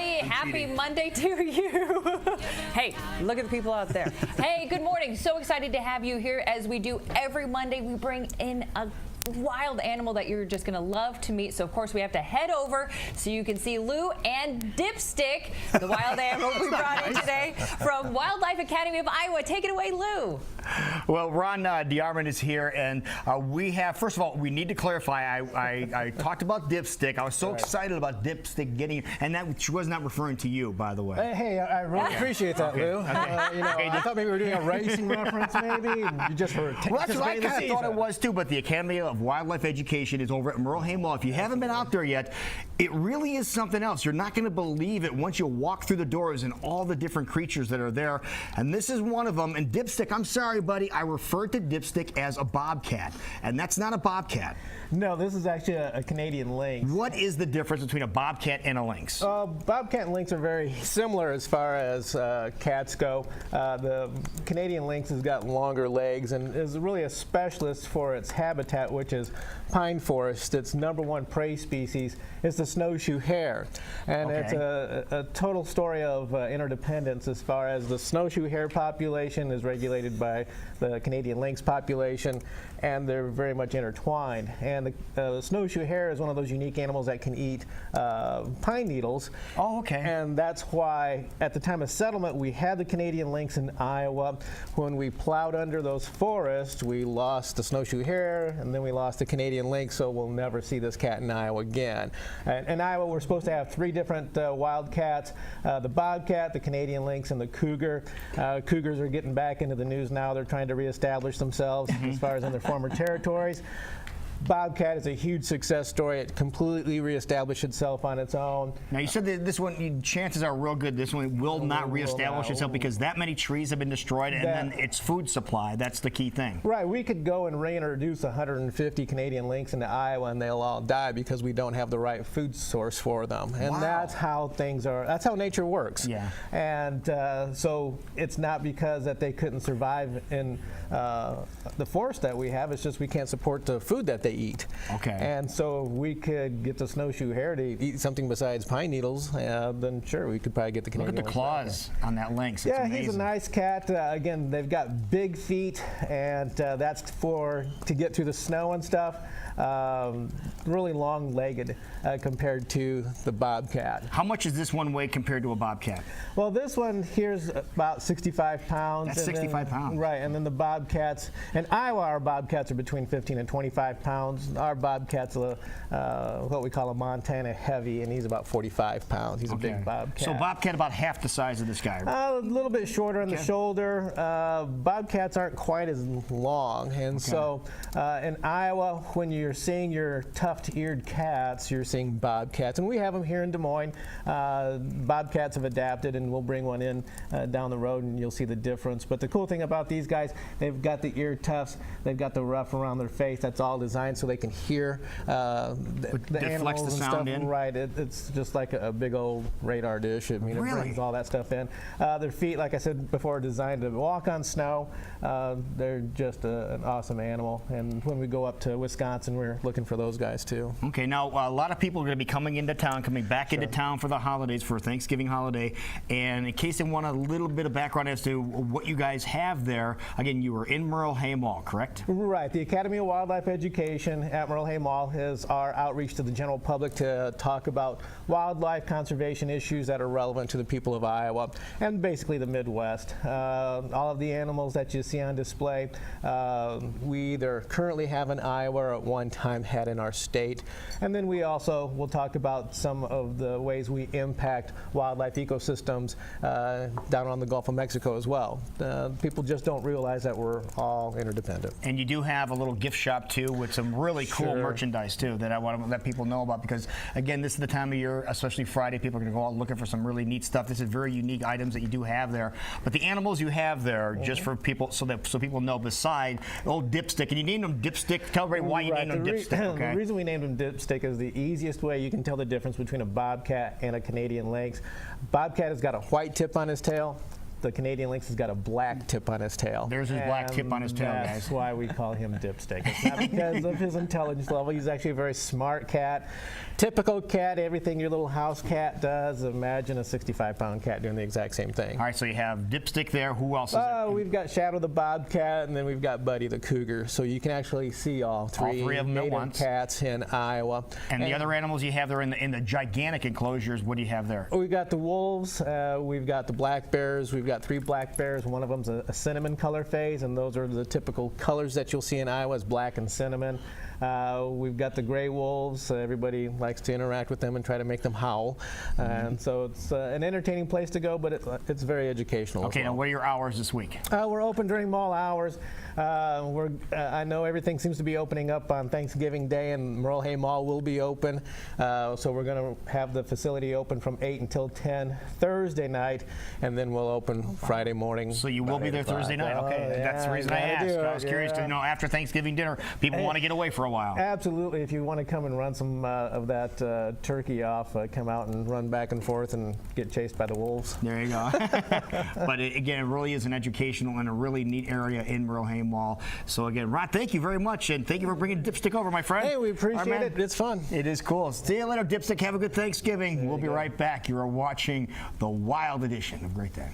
everybody. Happy Monday to you. Hey, look at the people out there. Hey, good morning. So excited to have you here. As we do every Monday, we bring in a wild animal that you're just going to love to meet. So, of course, we have to head over so you can see Lou and Dipstick, the wild animal we brought in today from Wildlife Academy of Iowa. Take it away, Lou. Well, Ron DeArmond is here, and we have, first of all, we need to clarify, I talked about Dipstick. I was so excited about Dipstick getting, and that she was not referring to you, by the way. Hey, I really appreciate that, Lou. Okay. I thought maybe we were doing a racing reference, maybe. You just were well, that's what I kind of thought it was, too, but the Academy of Wildlife Education is over at Merle Hay Mall. If you haven't been out there yet, it really is something else. You're not going to believe it once you walk through the doors and all the different creatures that are there, and this is one of them. And Dipstick, I'm sorry, buddy, I referred to Dipstick as a bobcat, and that's not a bobcat. No, this is actually a Canadian lynx. What is the difference between a bobcat and a lynx? Bobcat and lynx are very similar as far as cats go. The Canadian lynx has got longer legs and is really a specialist for its habitat, which is pine forest. Its #1 prey species is the snowshoe hare. And it's a total story of interdependence as far as the snowshoe hare population is regulated by the Canadian lynx population, and they're very much intertwined. And the snowshoe hare is one of those unique animals that can eat pine needles. Oh, okay. And that's why at the time of settlement we had the Canadian lynx in Iowa. When we plowed under those forests, we lost the snowshoe hare, and then we lost the Canadian lynx, so we'll never see this cat in Iowa again. In Iowa, we're supposed to have 3 different wild cats, the bobcat, the Canadian lynx, and the cougar. Cougars are getting back into the news now. They're trying to reestablish themselves as far as in their former territories. Bobcat is a huge success story. It completely reestablished itself on its own. Now, you said that this one, chances are real good, this one will not reestablish itself because that many trees have been destroyed, and then its food supply, that's the key thing. Right. We could go and reintroduce 150 Canadian lynx into Iowa, and they'll all die because we don't have the right food source for them. And that's how things are. That's how nature works. Yeah. And so it's not because that they couldn't survive in the forest that we have. It's just we can't support the food that they eat. Okay. And so we could get the snowshoe hare to eat something besides pine needles, then sure, we could probably get the Canadian lynx. Look at the claws on that lynx. Yeah, it's he's a nice cat. Again, they've got big feet, and that's to get through the snow and stuff. Really long-legged compared to the bobcat. How much does this one weigh compared to a bobcat? Well, this one here's about 65 pounds. That's 65 pounds. Right, and then the bobcats, in Iowa, our bobcats are between 15 and 25 pounds. Our bobcat's what we call a Montana heavy, and he's about 45 pounds. He's a big bobcat. So bobcat about half the size of this guy. A little bit shorter on the shoulder. Bobcats aren't quite as long, and so in Iowa, when you're seeing your tuft-eared cats, you're seeing bobcats, and we have them here in Des Moines. Bobcats have adapted, and we'll bring one in down the road, and you'll see the difference. But the cool thing about these guys, they've got the ear tufts, they've got the ruff around their face. That's all designed so they can hear the animals and stuff. Right, it's just like a big old radar dish. I mean, it brings all that stuff in. Their feet, like I said before, are designed to walk on snow. They're just an awesome animal, and when we go up to Wisconsin, we're looking for those guys too. Okay, now a lot of people are going to be coming into town, coming back into town for the holidays, for Thanksgiving holiday, and in case they want a little bit of background as to what you guys have there, again, you were in Merle Hay Mall, correct? Right. The Academy of Wildlife Education at Merle Hay Mall is our outreach to the general public to talk about wildlife conservation issues that are relevant to the people of Iowa and basically the Midwest. All of the animals that you see on display, we either currently have in Iowa or at one time had in our state. And then we also will talk about some of the ways we impact wildlife ecosystems down on the Gulf of Mexico as well. People just don't realize that we're all interdependent. And you do have a little gift shop too with some really cool merchandise too that I want to let people know about, because again, this is the time of year, especially Friday, people are going to go out looking for some really neat stuff. This is very unique items that you do have there. But the animals you have there, just for people, so people know, beside old Dipstick, and you named him Dipstick. Tell everybody why you named him Dipstick. Okay? The reason we named him Dipstick is the easiest way you can tell the difference between a bobcat and a Canadian lynx. Bobcat has got a white tip on his tail. the Canadian Lynx has got a black tip on his tail. There's his black tip on his tail, guys. That's why we call him Dipstick. It's not because of his intelligence level. He's actually a very smart cat. Typical cat, everything your little house cat does. Imagine a 65-pound cat doing the exact same thing. All right, so you have Dipstick there. Who else is there? We've got Shadow the bobcat, and then we've got Buddy the cougar. So you can actually see all three of them at native once. cats in Iowa. And the other animals you have there in the gigantic enclosures, what do you have there? We've got the wolves, we've got the black bears, we've got 3 black bears. One of them's a cinnamon color phase, and those are the typical colors that you'll see in Iowa, is black and cinnamon. We've got the gray wolves. Everybody likes to interact with them and try to make them howl. And so it's an entertaining place to go, but it's very educational. Okay, as well. now what are your hours this week? We're open during mall hours. I know everything seems to be opening up on Thanksgiving Day, and Merle Hay Mall will be open. So we're going to have the facility open from 8 until 10 Thursday night, and then we'll open Friday morning. So you will be there Thursday night? Okay, that's the reason I asked. I was curious to know, after Thanksgiving dinner, people want to get away for a while. Absolutely. If you want to come and run some of that turkey off, come out and run back and forth and get chased by the wolves. There you go. But again, it really is an educational and a really neat area in Merle Hay Mall. So again, Rod, thank you very much, and thank you for bringing Dipstick over, my friend. Hey, we appreciate it. It's fun. It is cool. See you later, Dipstick. Have a good Thanksgiving. We'll be right back. You are watching the Wild Edition of Great Day.